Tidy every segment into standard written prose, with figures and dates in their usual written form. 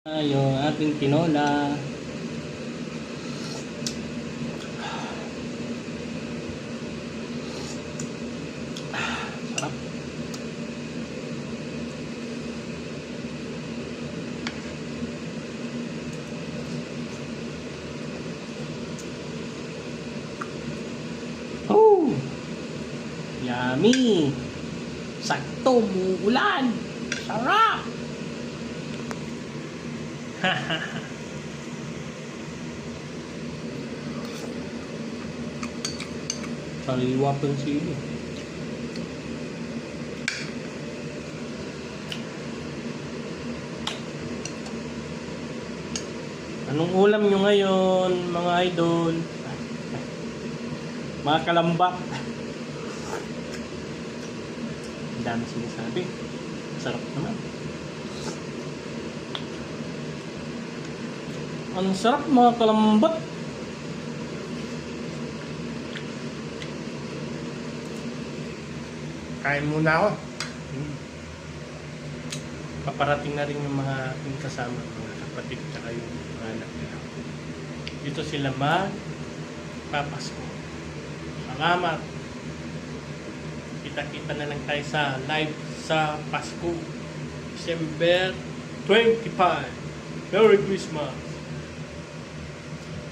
Yung ating tinola. Sarap. Oh! Yummy! Sakto, muulan! Sarap! Sariwa pa yung sili. Anong ulam nyo ngayon, mga idol? Mga kalambak. Ang dami sinasabi. Sarap naman. Ang sarap, mga kalambak. Kain muna ako. Paparating na rin yung mga aking kasama, mga kapatid, tsaka yung mga anak nila. Dito sila magpapasko. Salamat. Kita-kita na lang tayo sa live sa Pasko. December 25. Merry Christmas.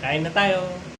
Kain na tayo.